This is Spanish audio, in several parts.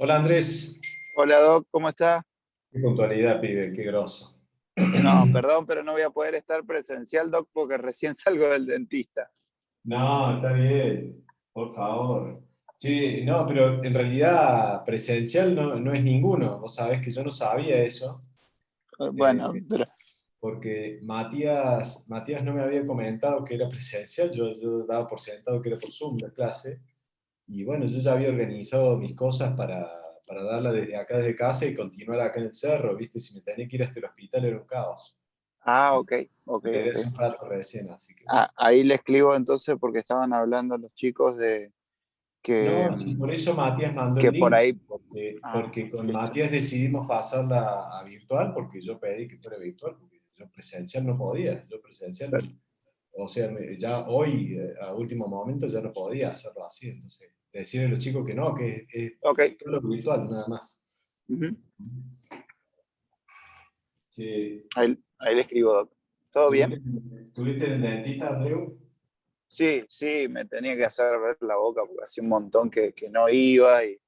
Hola Andrés, Hola Doc, ¿cómo está? qué puntualidad, pibe, qué grosso. No, perdón, pero no voy a poder estar presencial, Doc, porque recién salgo del dentista. No, está bien, por favor. Sí, no, pero en realidad presencial no es ninguno. Vos sabés que yo no sabía eso, Bueno, eh, pero porque Matías no me había comentado que era presencial, yo daba por sentado que era por Zoom la clase, y bueno, yo ya había organizado mis cosas para darla desde acá, desde casa, y continuar acá en el cerro, ¿viste? Si me tenía que ir hasta el hospital era un caos. ok, ok, Me quedé ok. hace un rato recién, así que bueno. Ah, ahí le escribo entonces porque estaban hablando los chicos de que, No, sí, por eso Matías mandó el que por link, ahí. Ah, porque con listo. Matías decidimos pasarla a virtual, porque yo pedí que fuera virtual, porque yo presencial no podía, yo presencial, o sea, ya hoy, a último momento, ya no podía hacerlo así, entonces, decirle a los chicos que no, que es Ok. solo virtual, nada más. Ujú. Sí. Ahí le escribo, Doc. ¿Todo ¿Tuviste, bien? tuviste el dentista, Andreu? Sí, sí, me tenía que hacer ver la boca porque hacía un montón que no iba y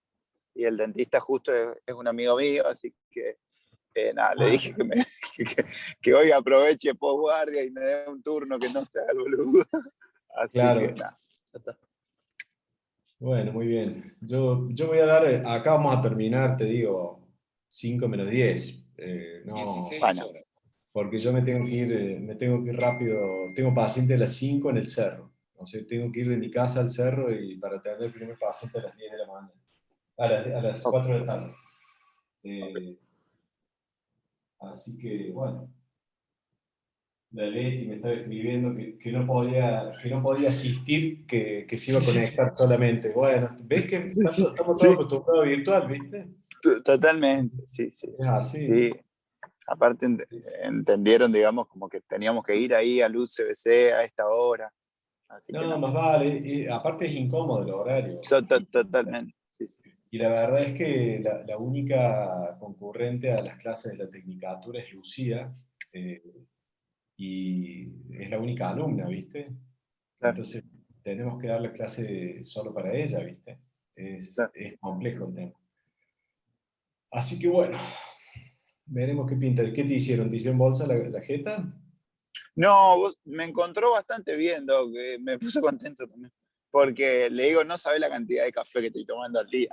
el dentista justo es un amigo mío, así que nada, le Ah, dije que, que hoy aproveche posguardia y me dé un turno que no sea el boludo. Así que claro. nada, ya está. Bueno, muy bien. Yo voy a dar, acá vamos a terminar, te digo, 5 menos 10. No, 16 bueno, horas. Porque yo me tengo que ir rápido. Tengo paciente a las 5 en el cerro. O sea, tengo que ir de mi casa al cerro y para atender el primer paciente a las 10 de la mañana. A las ok, 4 de la tarde. ok. Eh, Así que, bueno, la Leti me estaba escribiendo que no podía asistir, que se iba a conectar solamente. Bueno, ¿ves que Sí, sí, estamos todos sí, acostumbrados a virtual, viste? totalmente, sí, sí, Es sí, así. sí. Aparte entendieron, digamos, como que teníamos que ir ahí al UCBC a esta hora, así que No, no. más vale. Aparte es incómodo el horario. Totalmente, sí, sí. Y la verdad es que la única concurrente a las clases de la Tecnicatura es Lucía, eh, y es la única alumna, ¿viste? Claro, Entonces tenemos que darle clase solo para ella, ¿viste? Es, claro. es complejo el tema. Así que bueno, veremos qué pinta. ¿Qué te hicieron? ¿Te hicieron bolsa la jeta? No, me encontró bastante bien, Doc, me puso contento también. Porque le digo, no sabe la cantidad de café que estoy tomando al día.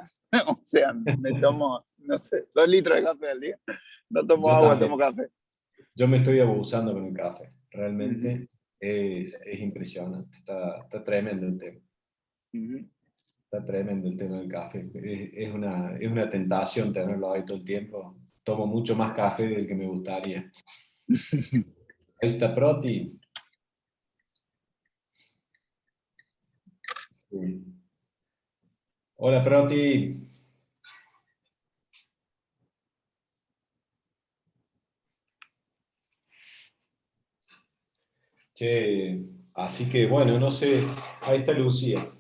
O sea, me tomo, no sé, 2 litros de café al día. No tomo Yo agua, tomo también. café. Yo me estoy abusando con el café. Ujú, Realmente es impresionante. Está tremendo el tema. ujú. Está tremendo el tema del café. Es una tentación tenerlo ahí todo el tiempo. Tomo mucho más café del que me gustaría. Ahí está Proti. Sí. Hola Proti. Che, así que bueno, no sé. Ahí está Lucía.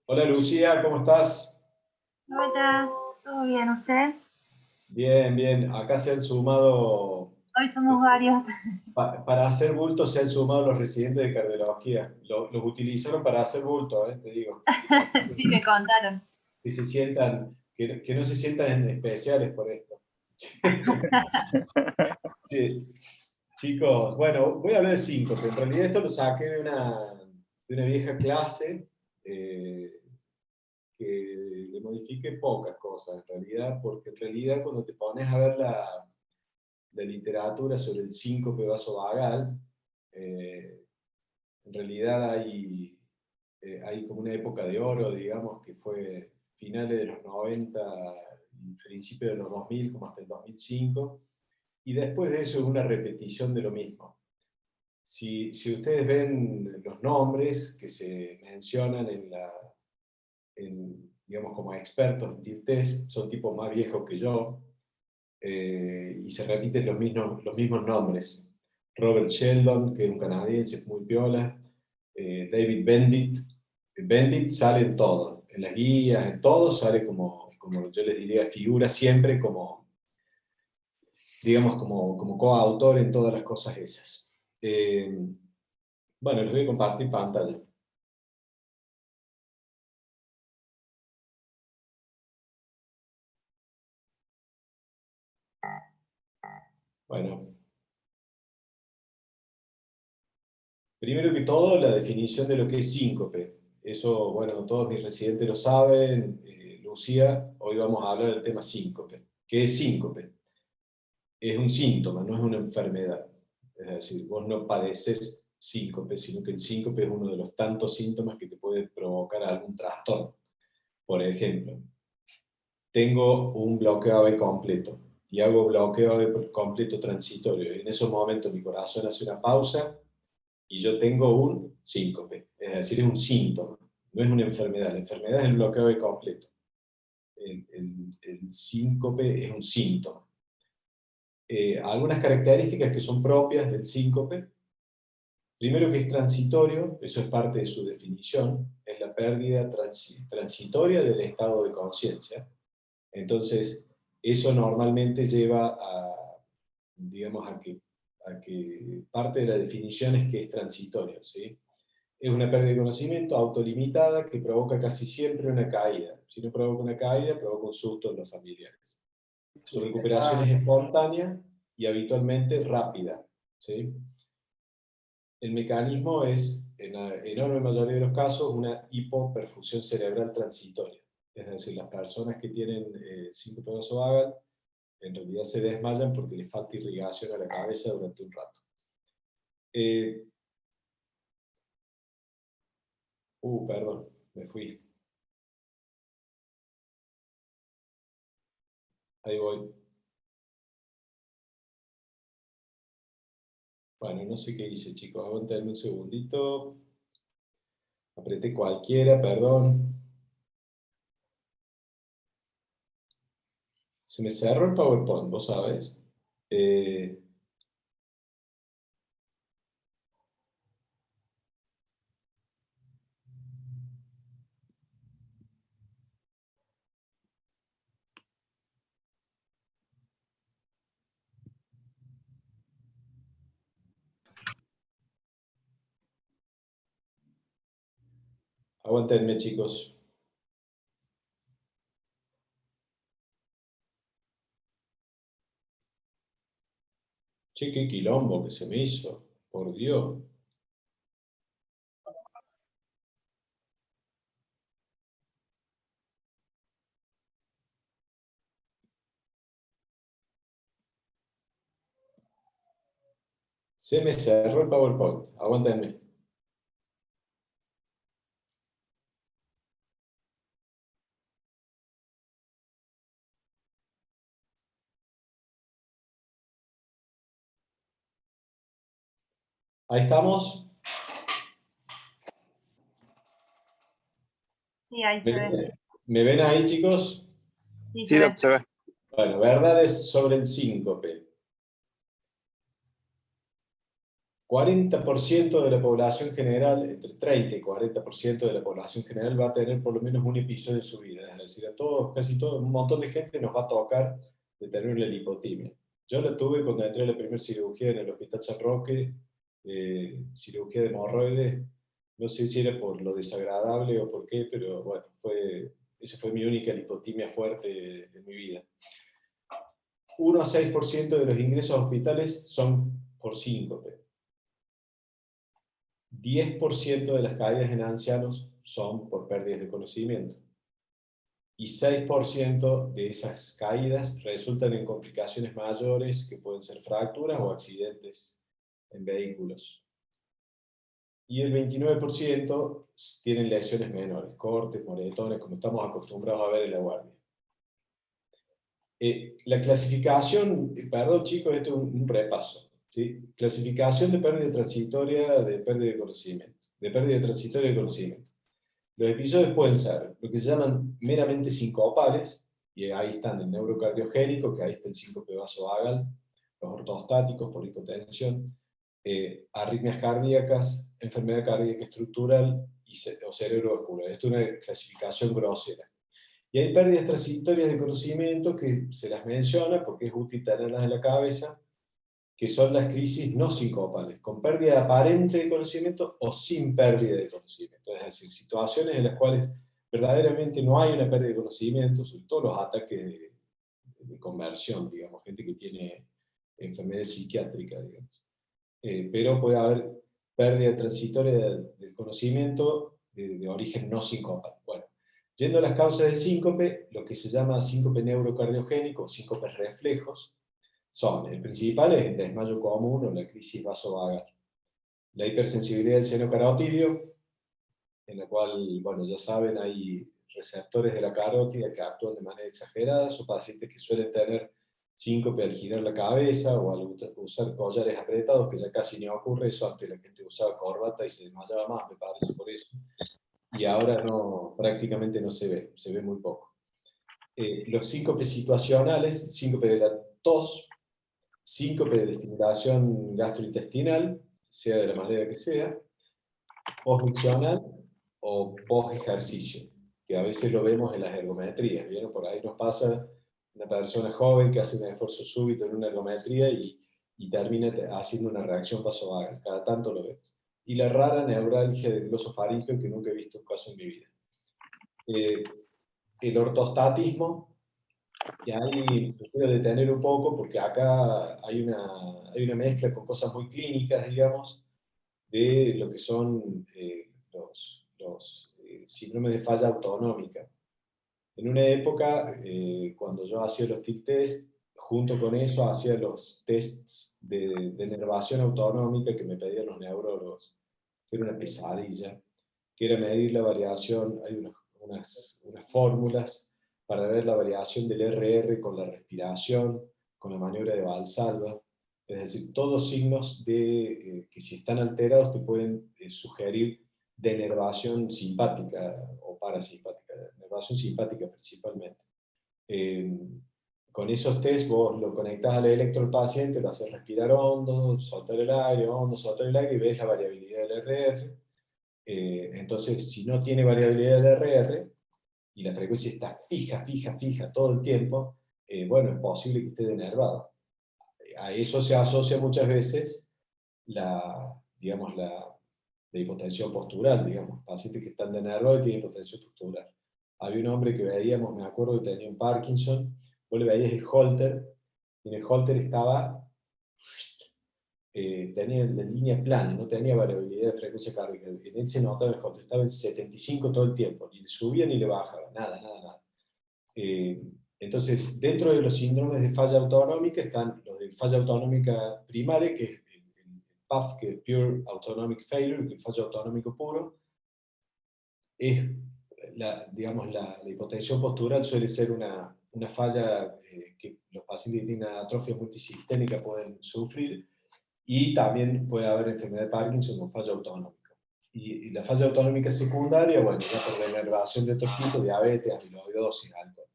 Hola Lucía, ¿cómo estás? Hola, ¿todo bien usted? Bien, bien. Acá se han sumado, Hoy somos varios. para hacer bulto se han sumado los residentes de cardiología. Los utilizaron para hacer bulto, te digo. Sí, me contaron. Que no se sientan especiales por esto. Sí, chicos, bueno, voy a hablar de síncope. En realidad esto lo saqué de una vieja clase, eh, que le modifique pocas cosas en realidad, porque en realidad cuando te pones a ver la literatura sobre el síncope vasovagal, eh, en realidad hay como una época de oro, digamos, que fue finales de los 90 principio de los 2000 como hasta el 2005, y después de eso es una repetición de lo mismo. Si ustedes ven los nombres que se mencionan digamos, como expertos en TIL test, son tipos más viejos que yo, y se repiten los mismos nombres. Robert Sheldon, que es un canadiense, es muy piola. David Bendit. Bendit sale en todo, en las guías, en todo, sale como yo les diría, figura siempre como, digamos, como coautor en todas las cosas esas. Bueno, les voy a compartir pantalla. Bueno. Primero que todo, la definición de lo que es síncope. Eso, bueno, todos mis residentes lo saben. Lucía, hoy vamos a hablar del tema síncope. ¿Qué es síncope? Es un síntoma, no es una enfermedad. Es decir, vos no padeces síncope, sino que el síncope es uno de los tantos síntomas que te puede provocar algún trastorno. Por ejemplo, tengo un bloqueo AV completo y hago bloqueo AV completo transitorio. En esos momentos mi corazón hace una pausa y yo tengo un síncope, es decir, es un síntoma, no es una enfermedad. La enfermedad es el bloqueo AV completo. El síncope es un síntoma. Algunas características que son propias del síncope. Primero, que es transitorio, eso es parte de su definición, es la pérdida transitoria del estado de conciencia. Entonces, eso normalmente lleva a, digamos, a que parte de la definición es que es transitorio, ¿sí? Es una pérdida de conocimiento autolimitada que provoca casi siempre una caída. Si no provoca una caída, provoca un susto en los familiares. Su recuperación es espontánea y habitualmente rápida, ¿sí? El mecanismo es, en la enorme mayoría de los casos, una hipoperfusión cerebral transitoria. Es decir, las personas que tienen síncope vasovagal en realidad se desmayan porque les falta irrigación a la cabeza durante un rato. Perdón, me fui. Ahí voy. Bueno, no sé qué hice, chicos. Aguantenme un segundito. Apreté cualquiera, perdón. Se me cerró el PowerPoint, vos sabés. Aguantenme, chicos. Che, qué quilombo que se me hizo. Por Dios. Se me cerró el PowerPoint. Aguántenme. Ahí estamos. Sí, ahí se ve. ¿Me ven ahí, chicos? Sí, Sí, se Doc, ve. se ve. Bueno, verdades sobre el síncope. 40% de la población general, entre 30 y 40% de la población general va a tener por lo menos un episodio en su vida. Es decir, a todos, casi todo, un montón de gente nos va a tocar de tener una lipotimia. Yo la tuve cuando entré a la primera cirugía en el Hospital San Roque, cirugía de hemorroides. No sé si era por lo desagradable o por qué, pero bueno, esa fue mi única lipotimia fuerte en mi vida. 1 a 6% de los ingresos a hospitales son por síncope. 10% de las caídas en ancianos son por pérdidas de conocimiento. Y 6% de esas caídas resultan en complicaciones mayores que pueden ser fracturas o accidentes en vehículos. Y el 29% tienen lesiones menores, cortes, moretones, como estamos acostumbrados a ver en la guardia. La clasificación, perdón chicos, esto es un repaso, ¿sí? Clasificación de pérdida transitoria de pérdida de conocimiento, de pérdida transitoria de conocimiento. Los episodios pueden ser lo que se llaman meramente sincopales, y ahí están el neurocardiogénico, que ahí está el síncope vasovagal, los ortostáticos por hipotensión, arritmias cardíacas, enfermedad cardíaca estructural o cerebrovascular. Esto es una clasificación grosera. Y hay pérdidas transitorias de conocimiento que se las menciona porque es útil tenerlas en la cabeza, que son las crisis no sincopales, con pérdida aparente de conocimiento o sin pérdida de conocimiento. Es decir, situaciones en las cuales verdaderamente no hay una pérdida de conocimiento, sobre todo los ataques de conversión, digamos, gente que tiene enfermedades psiquiátricas, digamos. Pero puede haber pérdida transitoria del conocimiento de origen no sincopal. Bueno, yendo a las causas del síncope, lo que se llama síncope neurocardiogénico, síncopes reflejos, son, el principal es el desmayo común o la crisis vasovagal. La hipersensibilidad del seno carotidio, en la cual, bueno, ya saben, hay receptores de la carótida que actúan de manera exagerada, son pacientes que suelen tener síncope al girar la cabeza o al usar collares apretados, que ya casi no ocurre, eso antes la gente usaba corbata y se desmayaba más, me parece por eso. Y ahora no, prácticamente no se ve muy poco. Los síncopes situacionales, síncope de la tos, síncope de estimulación gastrointestinal, sea de la manera que sea, post-miccional o post-ejercicio, que a veces lo vemos en las ergometrías, ¿vieron? Por ahí nos pasa una persona joven que hace un esfuerzo súbito en una ergometría y termina haciendo una reacción vasovagal, cada tanto lo vemos. Y la rara neuralgia del glosofaringeo, que nunca he visto un caso en mi vida. El ortostatismo, y ahí me quiero detener un poco porque acá hay una mezcla con cosas muy clínicas, digamos, de lo que son los síndromes de falla autonómica. En una época, cuando yo hacía los TIC test, junto con eso hacía los tests de nervación autonómica que me pedían los neurólogos, que era una pesadilla, que era medir la variación, hay unas fórmulas para ver la variación del RR con la respiración, con la maniobra de Valsalva, es decir, todos signos que si están alterados te pueden sugerir denervación simpática o parasimpática, denervación simpática principalmente. Con esos test vos lo conectás al electro al paciente, lo haces respirar hondo, soltar el aire, hondo, soltar el aire y ves la variabilidad del RR. Entonces, si no tiene variabilidad del RR y la frecuencia está fija todo el tiempo, bueno, es posible que esté denervado. A eso se asocia muchas veces digamos, la hipotensión postural, digamos, pacientes que están denervados y tienen hipotensión postural. Había un hombre que veíamos, me acuerdo que tenía un Parkinson, vos le veías el holter, y en el holter estaba tenía la línea plana, no tenía variabilidad de frecuencia cardíaca. En él se notaba el holter, estaba en 75 todo el tiempo, ni le subía ni le bajaba, nada. Entonces, dentro de los síndromes de falla autonómica están los de falla autonómica primaria, que es el PAF, que es Pure Autonomic Failure, que es fallo autonómico puro. Es digamos, la hipotensión postural suele ser una falla que los pacientes que tienen atrofia multisistémica pueden sufrir, y también puede haber enfermedad de Parkinson con falla autonómica. Y la falla autonómica secundaria, bueno, ya por denervación de otro tipo, diabetes, amiloidosis, alcohol.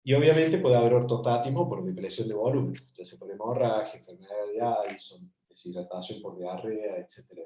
Y obviamente puede haber ortostatismo por depresión de volumen, ya sea por hemorragia, enfermedad de Addison, deshidratación por diarrea, etcétera.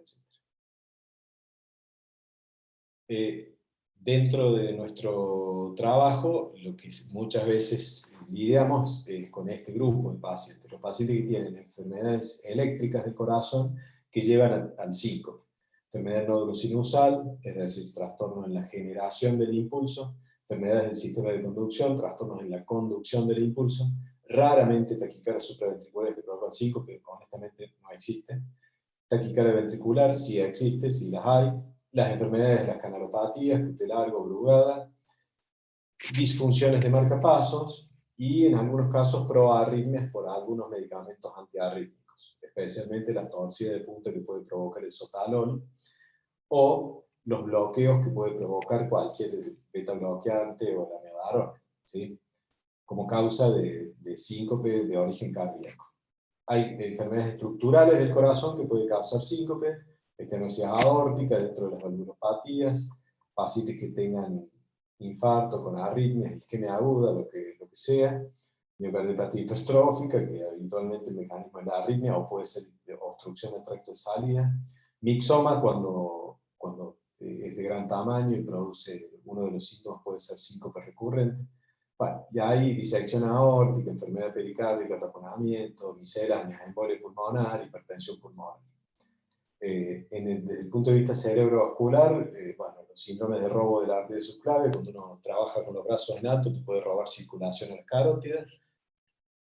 Dentro de nuestro trabajo, lo que muchas veces lidiamos es con este grupo de pacientes, los pacientes que tienen enfermedades eléctricas del corazón que llevan al síncope. Enfermedad nodosinusal, es decir, trastornos en la generación del impulso, enfermedades del sistema de conducción, trastornos en la conducción del impulso, raramente taquicardias supraventriculares que provocan síncope, honestamente no existe. Taquicardia ventricular sí existe, sí las hay. Las enfermedades de las canalopatías, cute largo, brugada, disfunciones de marcapasos y en algunos casos proarritmias por algunos medicamentos antiarrítmicos, especialmente la torcida de punta que puede provocar el sotalol o los bloqueos que puede provocar cualquier beta bloqueante o la medarona, ¿sí? como causa de síncope de origen cardíaco. Hay enfermedades estructurales del corazón que pueden causar síncope, estenosis aórtica dentro de las valvulopatías, pacientes que tengan infarto con arritmias, isquemia aguda, lo que sea, miocardiopatía hipertrófica, que habitualmente el mecanismo es la arritmia, o puede ser obstrucción del tracto de salida, mixoma cuando es de gran tamaño y produce, uno de los síntomas puede ser síncope recurrente. Bueno, ya hay disección aórtica, enfermedad pericárdica, taponamiento, misceláneas, embolia pulmonar, hipertensión pulmonar. Desde el punto de vista cerebrovascular, bueno, los síndromes de robo de la arteria subclavia, cuando uno trabaja con los brazos en alto, te puede robar circulación a las carótidas.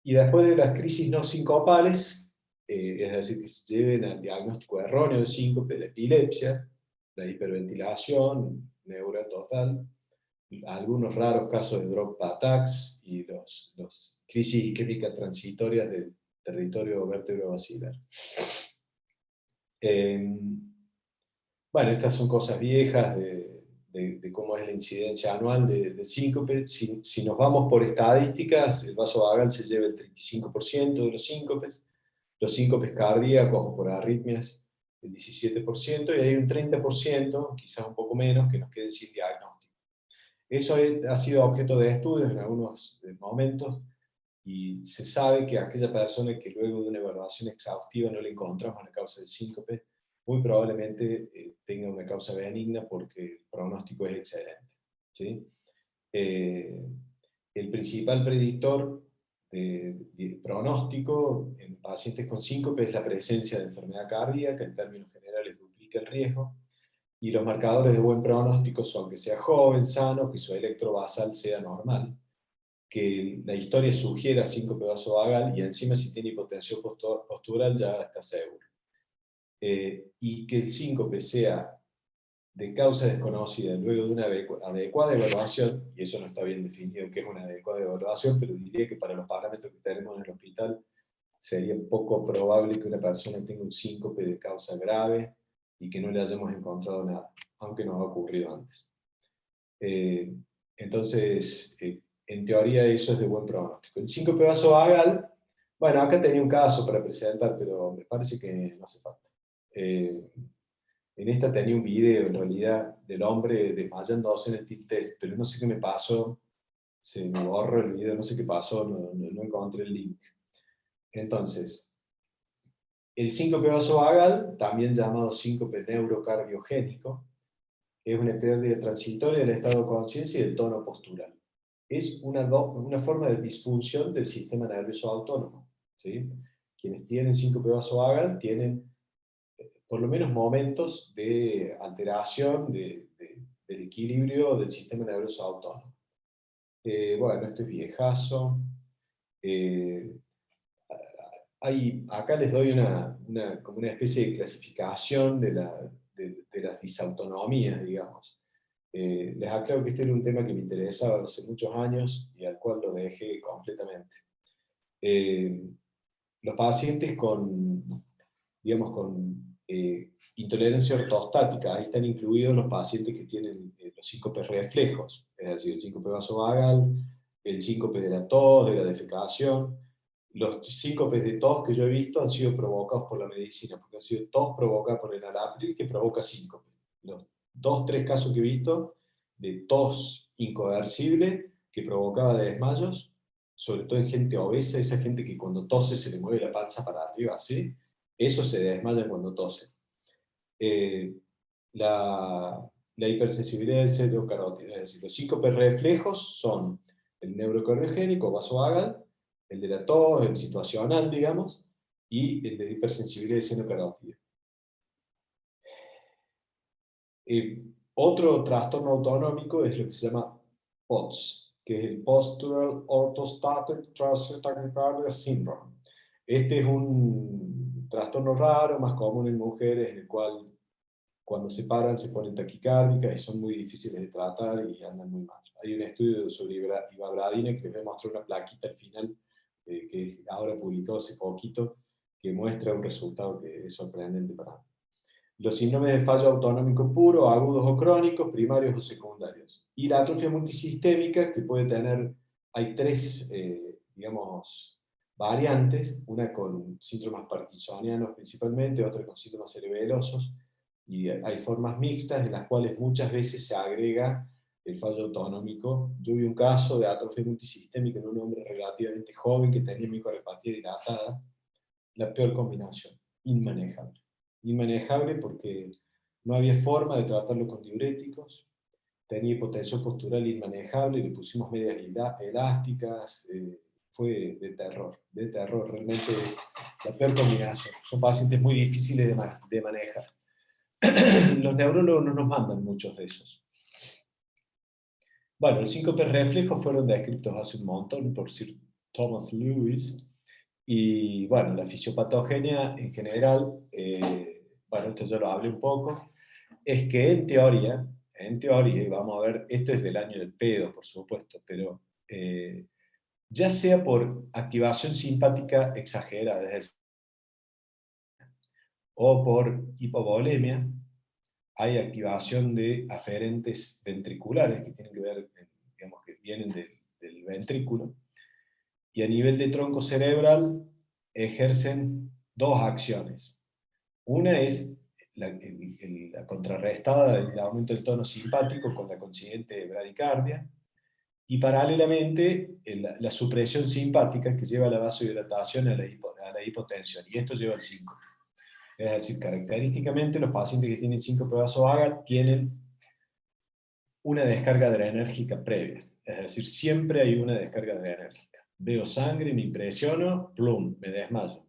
Y después de las crisis no sincopales, es decir, que se lleven al diagnóstico erróneo de síncope, la epilepsia, la hiperventilación, neura total, algunos raros casos de drop attacks y los crisis isquémicas transitorias del territorio vértebro-basilar. Bueno, estas son cosas viejas de cómo es la incidencia anual de síncope. Si nos vamos por estadísticas, el vasovagal se lleva el 35% de los síncopes cardíacos o por arritmias el 17%, y hay un 30%, quizás un poco menos, que nos quede sin diagnóstico. Eso ha sido objeto de estudios en algunos momentos, y se sabe que aquella persona que luego de una evaluación exhaustiva no le encontramos la causa del síncope, muy probablemente tenga una causa benigna porque el pronóstico es excelente, ¿sí? El principal predictor de pronóstico en pacientes con síncope es la presencia de enfermedad cardíaca, en términos generales duplica el riesgo, y los marcadores de buen pronóstico son que sea joven, sano, que su electrovasal sea normal, que la historia sugiera síncope vasovagal, y encima si tiene hipotensión postural ya está seguro. Y que el síncope sea de causa desconocida luego de una adecuada evaluación, y eso no está bien definido qué es una adecuada evaluación, pero diría que para los parámetros que tenemos en el hospital sería poco probable que una persona tenga un síncope de causa grave y que no le hayamos encontrado nada, aunque nos ha ocurrido antes. Entonces, en teoría eso es de buen pronóstico. El síncope vasovagal, bueno, acá tenía un caso para presentar, pero me parece que no hace falta. En esta tenía un video, en realidad, del hombre desmayándose en el TIL test, pero no sé qué me pasó, se me borró el video, no sé qué pasó, no encontré el link. Entonces, el síncope vasovagal, también llamado síncope neurocardiogénico, es una pérdida transitoria del estado de conciencia y del tono postural. Es una forma de disfunción del sistema nervioso autónomo, ¿sí? Quienes tienen síncope vasovagal tienen por lo menos momentos de alteración del equilibrio del sistema nervioso autónomo. Bueno, esto es viejazo. Acá les doy como una especie de clasificación de las disautonomías, digamos. Les aclaro que este era un tema que me interesaba hace muchos años y al cual lo dejé completamente. Los pacientes con intolerancia ortostática, ahí están incluidos los pacientes que tienen los síncopes reflejos, es decir, el síncope vasovagal, el síncope de la tos, de la defecación. Los síncopes de tos que yo he visto han sido provocados por la medicina, porque han sido tos provocadas por el enalapril que provoca síncope. Los 2-3 casos que he visto de tos incoercible que provocaba desmayos, sobre todo en gente obesa, esa gente que cuando tose se le mueve la panza para arriba, ¿sí? Eso se desmaya cuando tose. La hipersensibilidad del cerebro carótido, es decir, los síncopes reflejos son el neurocardiogénico, vasovagal, el de la tos, el situacional, digamos, y el de hipersensibilidad del seno carótido. Otro trastorno autonómico es lo que se llama POTS, que es el Postural Orthostatic Tachycardia Syndrome. Este es un trastorno raro, más común en mujeres, en el cual cuando se paran se ponen taquicárdicas y son muy difíciles de tratar y andan muy mal. Hay un estudio sobre ivabradina que les voy a mostrar una plaquita al final, que ahora publicado hace poquito, que muestra un resultado que es sorprendente para mí. Los síndromes de fallo autonómico puro, agudos o crónicos, primarios o secundarios. Y la atrofia multisistémica, que puede tener hay tres, digamos, variantes, una con síntomas parkinsonianos principalmente, otra con síntomas cerebelosos, y hay formas mixtas en las cuales muchas veces se agrega el fallo autonómico. Yo vi un caso de atrofia multisistémica en un hombre relativamente joven que tenía microcephalía dilatada, la peor combinación, inmanejable. Inmanejable porque no había forma de tratarlo con diuréticos, tenía hipotensión postural inmanejable, le pusimos medias elásticas, fue de terror, realmente es la peor combinación. Son pacientes muy difíciles de manejar. Los neurólogos no nos mandan muchos de esos. Bueno, los síncope reflejos fueron descritos hace un montón por Sir Thomas Lewis, y bueno, la fisiopatogenia en general, bueno, esto ya lo hablé un poco, es que en teoría, y vamos a ver, esto es del año del pedo, por supuesto, pero ya sea por activación simpática exagerada, es decir, o por hipovolemia, hay activación de aferentes ventriculares que tienen que ver, digamos, que vienen del ventrículo, y a nivel de tronco cerebral ejercen dos acciones. Una es la contrarrestada del aumento del tono simpático con la consiguiente bradicardia, y paralelamente la supresión simpática que lleva a la vasodilatación a la hipotensión, y esto lleva al síncope. Es decir, característicamente los pacientes que tienen síncope vasovagal tienen una descarga adrenérgica previa, es decir, siempre hay una descarga adrenérgica. Veo sangre, me impresiono, plum, me desmayo.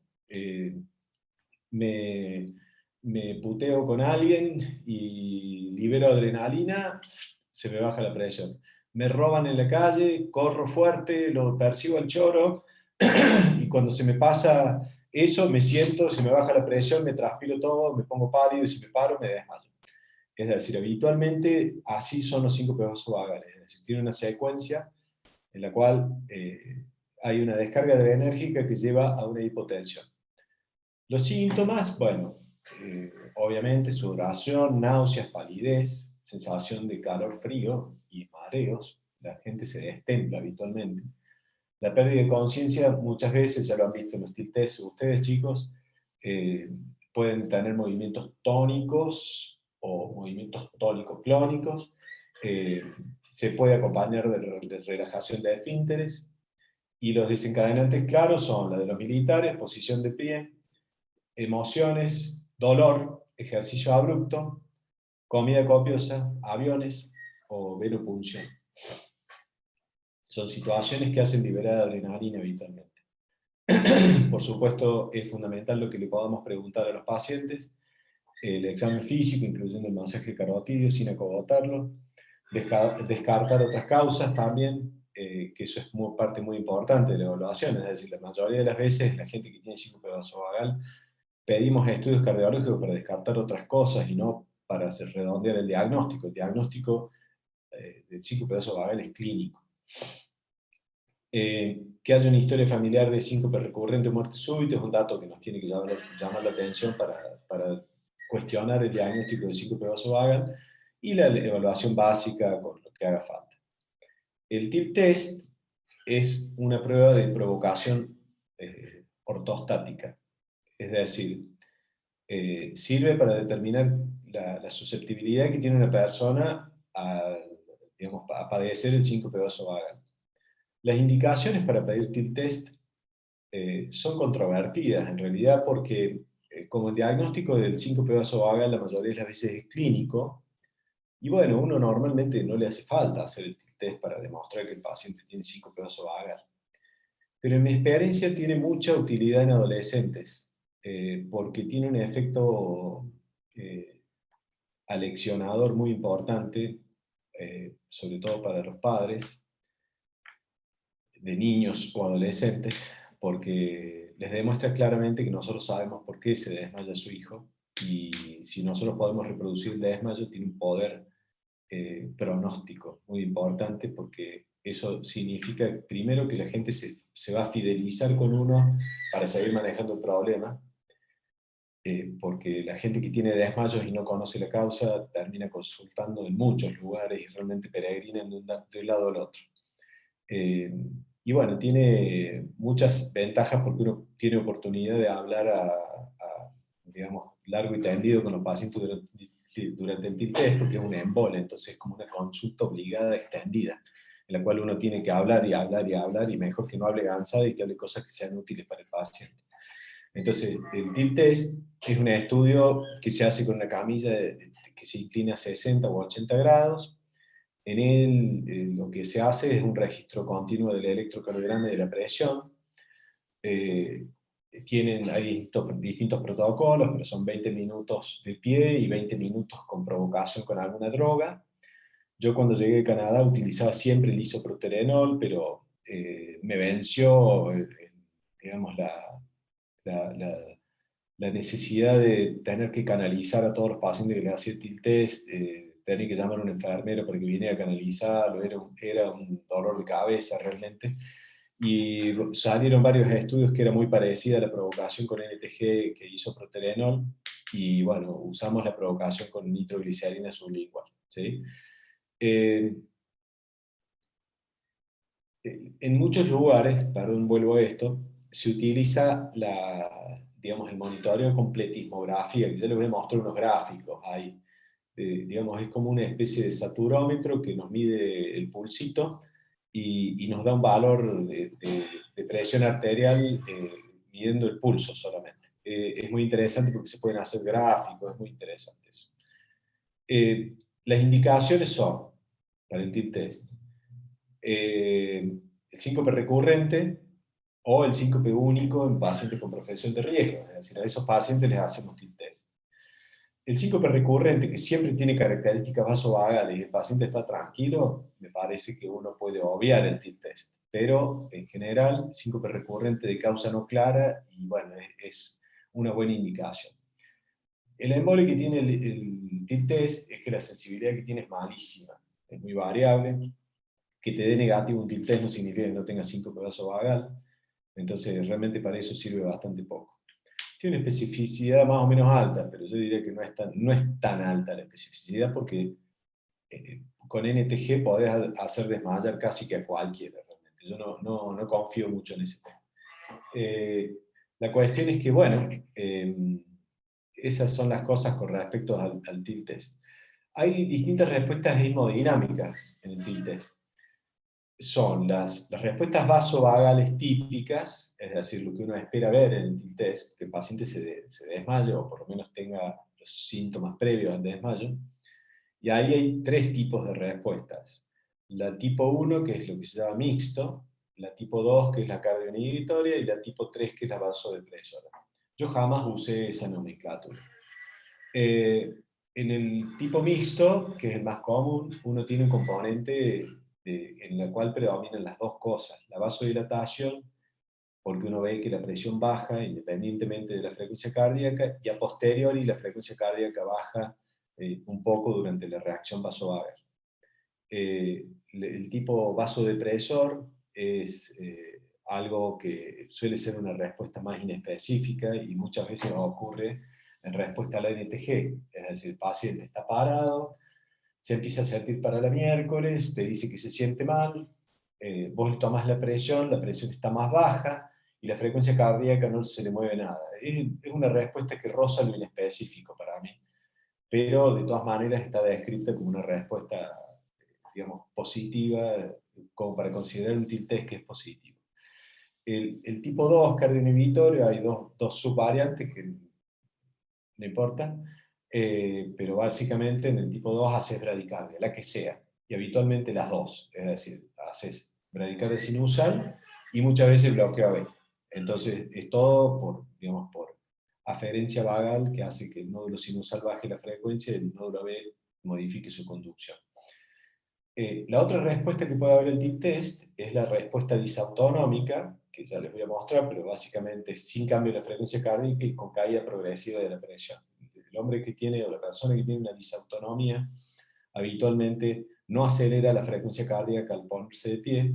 Me puteo con alguien y libero adrenalina, se me baja la presión. Me roban en la calle, corro fuerte, lo persigo al choro, y cuando se me pasa eso, me siento, se me baja la presión, me transpiro todo, me pongo pálido, y si me paro, me desmayo. Es decir, habitualmente así son los síncopes vasovagales, es decir, tiene una secuencia en la cual hay una descarga adrenérgica que lleva a una hipotensión. Los síntomas, bueno, obviamente sudoración, náuseas, palidez, sensación de calor-frío y mareos. La gente se destempla habitualmente. La pérdida de conciencia, muchas veces, ya lo han visto en los tilt test ustedes, chicos, pueden tener movimientos tónicos o movimientos tónico-clónicos. Se puede acompañar de relajación de esfínteres. Y los desencadenantes claros son la de los militares, posición de pie, emociones, dolor, ejercicio abrupto, comida copiosa, aviones o venopunción. Son situaciones que hacen liberar adrenalina habitualmente. Por supuesto, es fundamental lo que le podamos preguntar a los pacientes, el examen físico, incluyendo el masaje carotídeo sin acogotarlo, descartar otras causas también, que eso es parte muy importante de la evaluación, es decir, la mayoría de las veces la gente que tiene síncope vasovagal pedimos estudios cardiológicos para descartar otras cosas y no para hacer redondear el diagnóstico. El diagnóstico del síncope vasovagal es clínico. Que haya una historia familiar de síncope recurrente o muerte súbita es un dato que nos tiene que llamar la atención para cuestionar el diagnóstico de síncope vasovagal, y la evaluación básica con lo que haga falta. El TIP test es una prueba de provocación ortostática, es decir, sirve para determinar la susceptibilidad que tiene una persona a padecer el síncope vasovagal. Las indicaciones para pedir TIL test son controvertidas en realidad, porque como el diagnóstico del síncope vasovagal la mayoría de las veces es clínico, y bueno, uno normalmente no le hace falta hacer el TIL test para demostrar que el paciente tiene síncope vasovagal. Pero en mi experiencia tiene mucha utilidad en adolescentes, porque tiene un efecto aleccionador muy importante, sobre todo para los padres de niños o adolescentes, porque les demuestra claramente que nosotros sabemos por qué se desmaya su hijo, y si nosotros podemos reproducir el desmayo, tiene un poder pronóstico muy importante, porque eso significa primero que la gente se va a fidelizar con uno para seguir manejando el problema, porque la gente que tiene desmayos y no conoce la causa termina consultando en muchos lugares y realmente peregrinan de un lado al otro. Y bueno, tiene muchas ventajas porque uno tiene oportunidad de hablar digamos, largo y tendido con los pacientes durante el TIL test, porque es una embole, entonces es como una consulta obligada extendida, en la cual uno tiene que hablar y hablar y hablar, y mejor que no hable cansado y que hable cosas que sean útiles para el paciente. Entonces, el TIL test es un estudio que se hace con una camilla que se inclina a 60 o 80 grados. En él lo que se hace es un registro continuo del electrocardiograma y de la presión. Hay distintos protocolos, pero son 20 minutos de pie y 20 minutos con provocación con alguna droga. Yo cuando llegué a Canadá utilizaba siempre el isoproterenol, pero me venció, digamos, la, la, la necesidad de tener que canalizar a todos los pacientes que les hacía el TIL test, tener que llamar a un enfermero para que viniera a canalizarlo, era un dolor de cabeza realmente. Y salieron varios estudios que era muy parecida a la provocación con NTG que hizo proterenol, y bueno, usamos la provocación con nitroglicerina sublingual, ¿sí? En muchos lugares, perdón, vuelvo a esto, se utiliza digamos, el monitoreo con pletismografía, que ya les voy a mostrar unos gráficos ahí. Digamos, es como una especie de saturómetro que nos mide el pulsito y nos da un valor de presión arterial midiendo el pulso solamente. Es muy interesante porque se pueden hacer gráficos, es muy interesante eso. Las indicaciones son, para el TIL test, el síncope recurrente o el síncope único en pacientes con profesión de riesgo, es decir, a esos pacientes les hacemos TIL test. El síncope recurrente, que siempre tiene características vasovagales y el paciente está tranquilo, me parece que uno puede obviar el TIL test, pero en general, síncope recurrente de causa no clara, y bueno, es una buena indicación. El embole que tiene el TIL test es que la sensibilidad que tiene es malísima, es muy variable. Que te dé negativo un TIL test no significa que no tenga síncope vasovagal, entonces realmente para eso sirve bastante poco. Tiene una especificidad más o menos alta, pero yo diría que no es tan alta la especificidad porque con NTG podés hacer desmayar casi que a cualquiera realmente. Yo no confío mucho en ese tema. La cuestión es que, bueno, esas son las cosas con respecto al TIL test. Hay distintas respuestas hemodinámicas en el TIL test. Son las respuestas vasovagales típicas, es decir, lo que uno espera ver en el TIL test, que el paciente se desmaye o por lo menos tenga los síntomas previos al desmayo. Y ahí hay tres tipos de respuestas. La tipo 1, que es lo que se llama mixto, la tipo 2, que es la cardioinhibitoria, y la tipo 3, que es la vasodepresora. Yo jamás usé esa nomenclatura. En el tipo mixto, que es el más común, uno tiene un componente en el cual predominan las dos cosas, la vasodilatación, porque uno ve que la presión baja independientemente de la frecuencia cardíaca, y a posteriori la frecuencia cardíaca baja un poco durante la reacción vasovagal. El tipo vasodipresor es algo que suele ser una respuesta más inespecífica y muchas veces ocurre en respuesta a la NTG, es decir, el paciente está parado, se empieza a sentir para la miércoles, te dice que se siente mal, vos le tomás la presión está más baja y la frecuencia cardíaca no se le mueve nada. Es una respuesta que roza lo inespecífico para mí, pero de todas maneras está descrita como una respuesta, digamos, positiva, como para considerar un TIL test que es positivo. El tipo 2 cardioinhibitorio, hay dos subvariantes que no importa, pero básicamente en el tipo 2 haces bradicardia, la que sea, y habitualmente las dos, es decir, haces bradicardia sinusal y muchas veces bloqueo AB. Entonces es todo digamos, por aferencia vagal que hace que el nódulo sinusal baje la frecuencia y el nódulo AB modifique su conducción. La otra respuesta que puede haber el TIL test es la respuesta disautonómica, que ya les voy a mostrar, pero básicamente sin cambio de la frecuencia cardíaca y con caída progresiva de la presión. El hombre que tiene, o la persona que tiene una disautonomía, habitualmente no acelera la frecuencia cardíaca al ponerse de pie,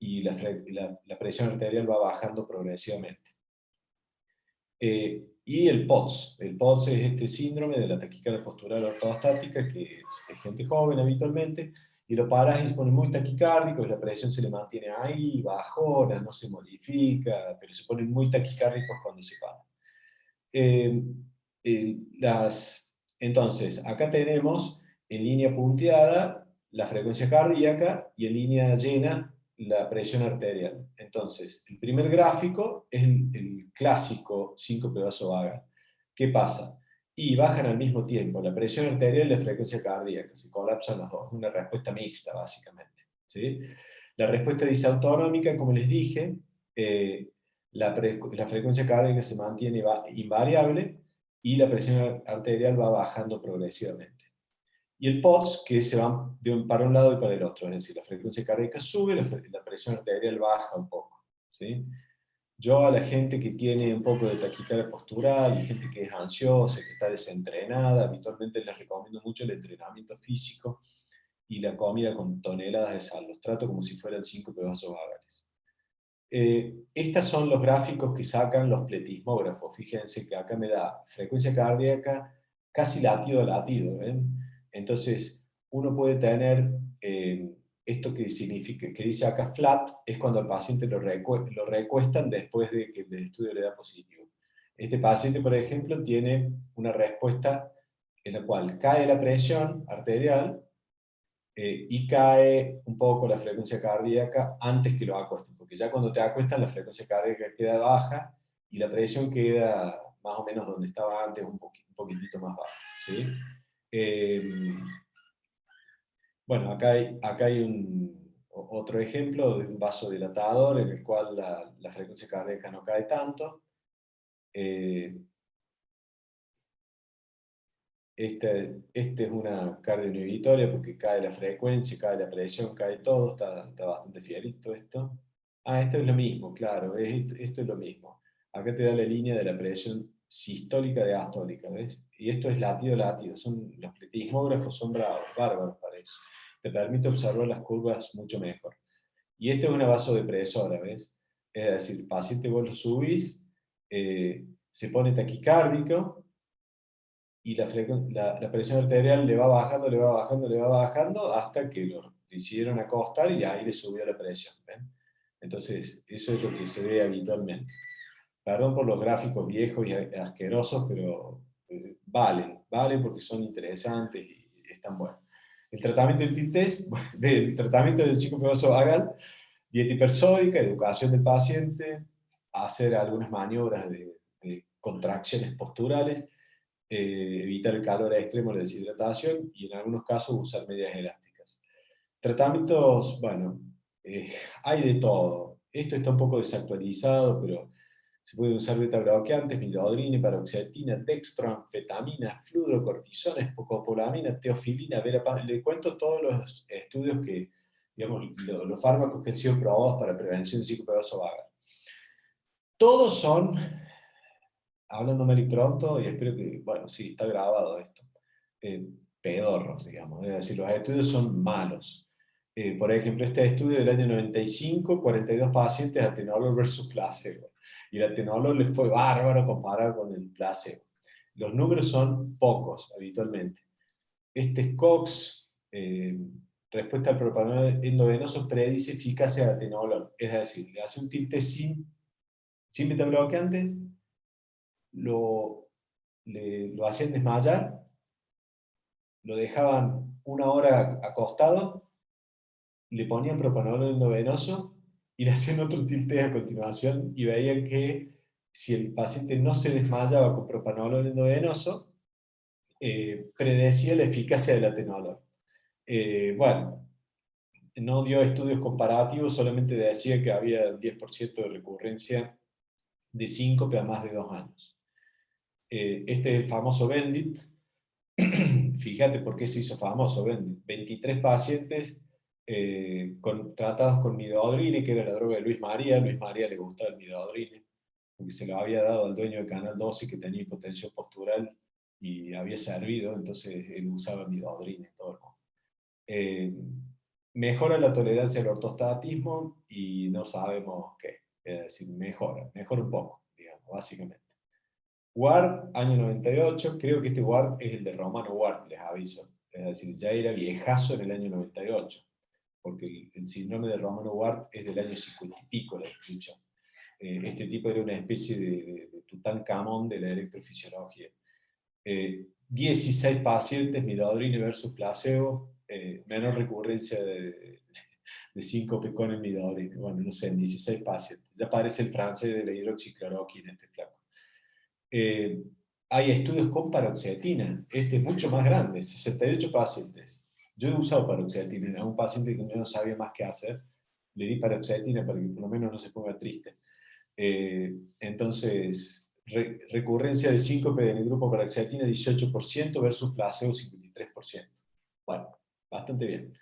y la presión arterial va bajando progresivamente. Y el POTS. El POTS es este síndrome de la taquicardia postural ortostática, que es gente joven habitualmente, y lo paras y se pone muy taquicárdico, la presión se le mantiene ahí, bajona, no se modifica, pero se ponen muy taquicárdicos cuando se para. Eh, entonces, acá tenemos en línea punteada la frecuencia cardíaca y en línea llena la presión arterial. Entonces, el primer gráfico es el clásico síncope vasovagal. ¿Qué pasa? Y bajan al mismo tiempo la presión arterial y la frecuencia cardíaca, se colapsan las dos, una respuesta mixta básicamente. ¿Sí? La respuesta disautonómica, como les dije, la frecuencia cardíaca se mantiene invariable y la presión arterial va bajando progresivamente. Y el POTS, que se va para un lado y para el otro, es decir, la frecuencia cardíaca sube, la presión arterial baja un poco. ¿Sí? Yo a la gente que tiene un poco de taquicardia postural y gente que es ansiosa, que está desentrenada, habitualmente les recomiendo mucho el entrenamiento físico y la comida con toneladas de sal. Los trato como si fueran 5 vasovagales. Estos son los gráficos que sacan los pletismógrafos. Fíjense que acá me da frecuencia cardíaca casi latido a latido. Entonces, uno puede tener esto que significa, que dice acá flat, es cuando al paciente lo recuestan después de que el estudio le da positivo. Este paciente, por ejemplo, tiene una respuesta en la cual cae la presión arterial y cae un poco la frecuencia cardíaca antes que lo acuesten, porque ya cuando te acuestan la frecuencia cardíaca queda baja y la presión queda más o menos donde estaba antes, un poquitito más baja. ¿Sí? Bueno, acá hay otro ejemplo de un vasodilatador en el cual la frecuencia cardíaca no cae tanto. Este es una cardioinhibitoria porque cae la frecuencia, cae la presión, cae todo, está bastante fierito esto. Esto es lo mismo, claro, esto es lo mismo. Acá te da la línea de la presión sistólica de astólica, ¿ves? Y esto es latido, los pletismógrafos son bárbaros para eso. Te permite observar las curvas mucho mejor. Y esto es una vasodepresora, ¿ves? Es decir, el paciente vos lo subís, se pone taquicárdico, y la presión arterial le va bajando, le va bajando, le va bajando, hasta que lo hicieron acostar y ahí le subió la presión. ¿Ven? Entonces, eso es lo que se ve habitualmente. Perdón por los gráficos viejos y asquerosos, pero valen porque son interesantes y están buenos. El tratamiento del TIL-TEST, del tratamiento del síncope vasovagal, dieta hipersódica, educación del paciente, hacer algunas maniobras de contracciones posturales, evitar el calor extremo, la deshidratación y en algunos casos usar medias elásticas. Tratamientos, bueno, hay de todo. Esto está un poco desactualizado, pero se puede usar beta-bloqueantes, midodrina, paroxetina, dextro, anfetamina, fludrocortisona, espocopolamina, teofilina, verapamil. Le cuento todos los estudios que, digamos, los fármacos que han sido probados para prevención de síncope vasovagal. Todos son, hablando mal y pronto, y espero que, bueno, sí, está grabado esto, pedorros, digamos, es decir, los estudios son malos. Por ejemplo, este estudio del año 95, 42 pacientes atenolol versus placebo, y el atenolol les fue bárbaro comparado con el placebo. Los números son pocos, habitualmente. Este es Cox, respuesta al propanolol endovenoso predice eficacia de atenolol, es decir, le hace un tilte sin beta-bloqueantes, lo hacían desmayar, lo dejaban una hora acostado, le ponían propanolol endovenoso y le hacían otro tilteo a continuación y veían que si el paciente no se desmayaba con propanolol endovenoso, predecía la eficacia del atenolol. Bueno, no dio estudios comparativos, solamente decía que había 10% de recurrencia de síncope a más de 2 años. Este es el famoso Bendit. Fíjate por qué se hizo famoso Bendit. 23 pacientes tratados con midodrine, que era la droga de Luis María. Luis María le gustaba el midodrine, porque se lo había dado al dueño de Canal 12 que tenía hipotensión postural y había servido, entonces él usaba midodrine todo el mundo. Mejora la tolerancia al ortostatismo y no sabemos qué. Es decir, mejora un poco, digamos, básicamente. Ward, año 98, creo que este Ward es el de Romano Ward, les aviso. es decir, ya era viejazo en el año 98, porque el síndrome de Romano-Ward es del año 50 y pico la descripción. Este tipo era una especie de Tutankamón de la electrofisiología. 16 pacientes, midodrine versus placebo, menor recurrencia de síncope con el midodrine. Bueno, no sé, en 16 pacientes. Ya aparece el francés de la hidroxicloroquina, este flaco. Hay estudios con paroxetina. Este es mucho más grande, 68 pacientes. Yo he usado paroxetina a un paciente que no sabía más qué hacer. Le di paroxetina para que por lo menos no se ponga triste. Entonces, recurrencia de síncope en el grupo paroxetina 18% versus placebo 53%. Bueno, bastante bien.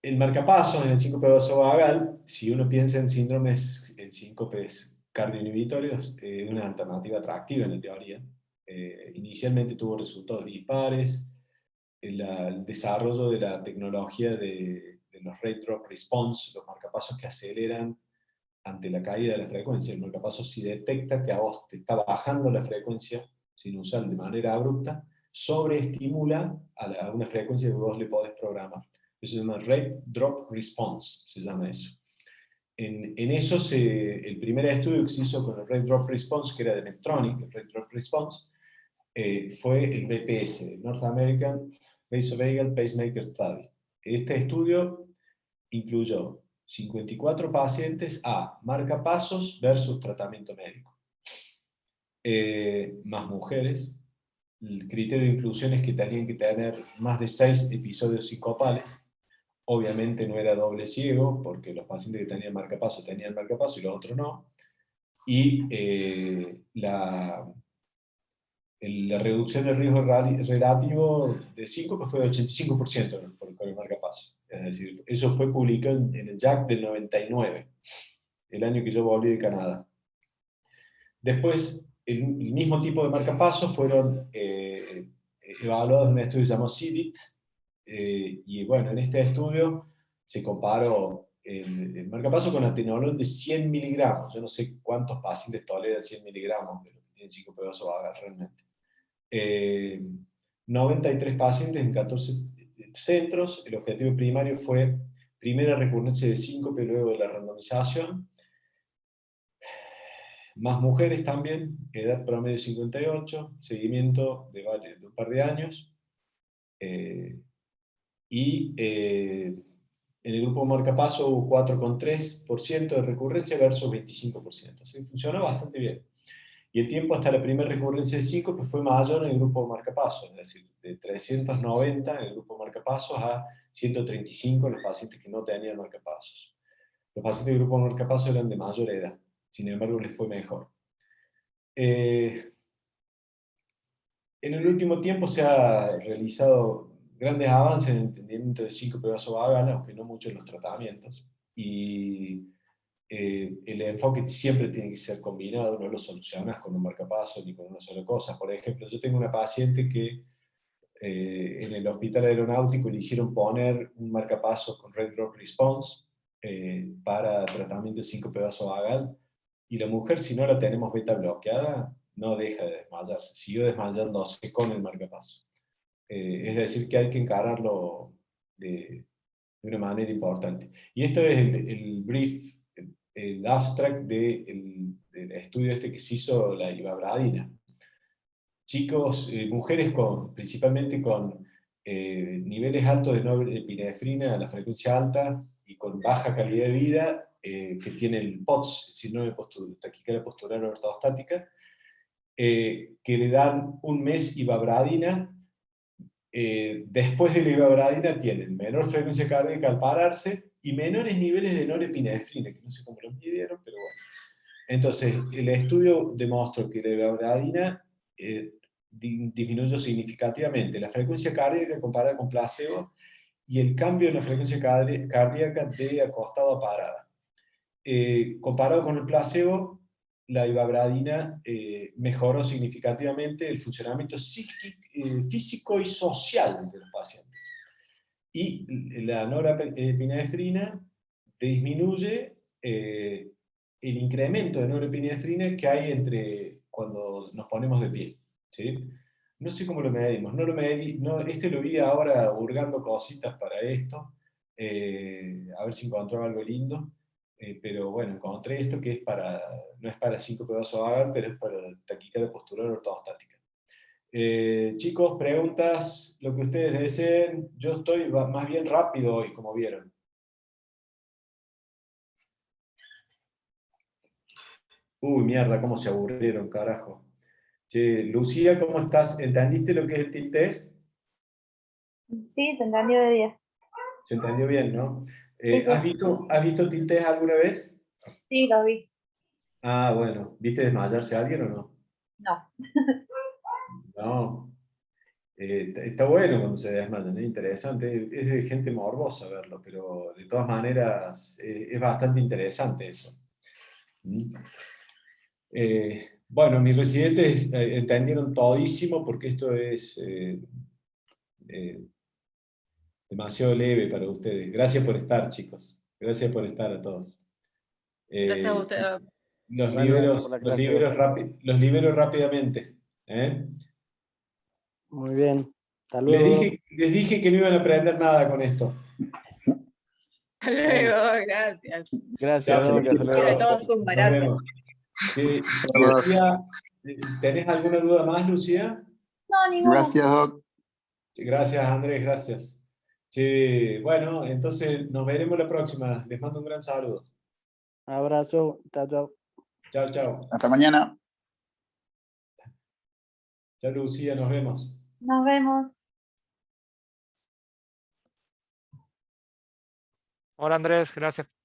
El marcapasos en el síncope vasovagal, si uno piensa en síndromes, en síncopes cardioinhibitorios, es una alternativa atractiva en la teoría. Inicialmente tuvo resultados dispares. El desarrollo de la tecnología de los rate drop response, los marcapasos que aceleran ante la caída de la frecuencia. El marcapaso, si detecta que a vos te está bajando la frecuencia sinusal de manera abrupta, sobreestimula a una frecuencia que vos le podés programar. Eso se llama Rate Drop Response, se llama eso. En eso, el primer estudio que se hizo con el Rate Drop Response, que era de Medtronic, el Rate Drop Response, fue el BPS, el North American Vasovagal Pacemaker Study. Este estudio incluyó 54 pacientes a marcapasos versus tratamiento médico. Más mujeres. El criterio de inclusión es que tenían que tener más de 6 episodios sincopales. Obviamente no era doble ciego, porque los pacientes que tenían marcapaso y los otros no. Y la reducción del riesgo relativo de síncope fue de 85% con el marcapaso. Es decir, eso fue publicado en el JACC del 99, el año que yo volví de Canadá. Después, el mismo tipo de marcapasos fueron evaluados en un estudio llamado CIDIT, y bueno, en este estudio se comparó el marcapaso con atenolol de 100 miligramos. Yo no sé cuántos pacientes toleran 100 miligramos de lo que tienen síncope vasovagal realmente. 93 pacientes en 14 centros. El objetivo primario fue primera recurrencia de síncope luego de la randomización. Más mujeres también, edad promedio 58, seguimiento de un par de años. En el grupo marcapaso hubo 4,3% de recurrencia versus 25%. ¿Sí? Funcionó bastante bien. Y el tiempo hasta la primera recurrencia de síncope fue mayor en el grupo marcapasos, es decir, de 390 en el grupo marcapasos a 135 en los pacientes que no tenían marcapasos. Los pacientes del grupo marcapasos eran de mayor edad, sin embargo les fue mejor. En el último tiempo se ha realizado grandes avances en el entendimiento de síncope vasovagal, aunque no mucho en los tratamientos, y el enfoque siempre tiene que ser combinado, no lo solucionas con un marcapaso ni con una sola cosa. Por ejemplo, yo tengo una paciente que en el hospital aeronáutico le hicieron poner un marcapaso con Rate Drop Response para tratamiento de síncope vasovagal, y la mujer, si no la tenemos beta bloqueada, no deja de desmayarse, siguió desmayándose con el marcapaso. Es decir, que hay que encararlo de una manera importante. Y esto es el brief, el abstract del estudio este que se hizo, la ivabradina. Chicos, mujeres principalmente con niveles altos de norepinefrina a la frecuencia alta y con baja calidad de vida, que tienen el POTS, síndrome de taquicardia postural ortostática, que le dan un mes ivabradina. Después de la ivabradina tienen menor frecuencia cardíaca al pararse y menores niveles de norepinefrina, que no sé cómo lo midieron, pero bueno. Entonces, el estudio demostró que la ivabradina disminuyó significativamente la frecuencia cardíaca comparada con placebo y el cambio en la frecuencia cardíaca de acostado a parada. Comparado con el placebo, la ivabradina mejoró significativamente el funcionamiento físico y social de los pacientes. Y la norepinefrina disminuye el incremento de norepinefrina que hay cuando nos ponemos de pie. ¿Sí? no sé cómo lo medimos, no lo medí, no, lo vi ahora hurgando cositas para esto, a ver si encontraba algo lindo, pero bueno, encontré esto que es para, no es para síncope vasovagal, pero es para taquicardia postural ortostática. Chicos, preguntas, lo que ustedes deseen. Yo estoy más bien rápido hoy, como vieron. Uy, mierda, cómo se aburrieron, carajo. Che, Lucía, ¿cómo estás? ¿Entendiste lo que es el tilt test? Sí, te entendió de 10. Se entendió bien, ¿no? Sí, ¿Has sí, visto tilt test alguna vez? sí, lo vi. Ah, bueno. ¿Viste desmayarse a alguien o no? No. No. Está bueno cuando se desmayan, es interesante. Es de gente morbosa verlo, pero de todas maneras es bastante interesante eso. ¿Mm? Bueno, mis residentes entendieron todísimo porque esto es eh, demasiado leve para ustedes. Gracias por estar, chicos. Gracias por estar a todos. Gracias a Eh, usted, Doc. Bueno, gracias por la clase, Doc. los libero rápidamente. ¿Eh? Muy bien. Hasta luego. Les dije que no iban a aprender nada con esto. Hasta luego, gracias. Gracias, Chao, Doc. Hasta Sobre luego. todo Zumba, Nos gracias. vemos. Sí, Lucía, ¿tenés alguna duda más, Lucía? No, ninguna. Gracias, Doc. Sí, gracias, Andrés, gracias. Sí, bueno, entonces nos veremos la próxima. Les mando un gran saludo. Abrazo. Chao, chao. Chao, chao. Hasta mañana. Chao, Lucía, nos vemos. Nos vemos. Hola Andrés, gracias.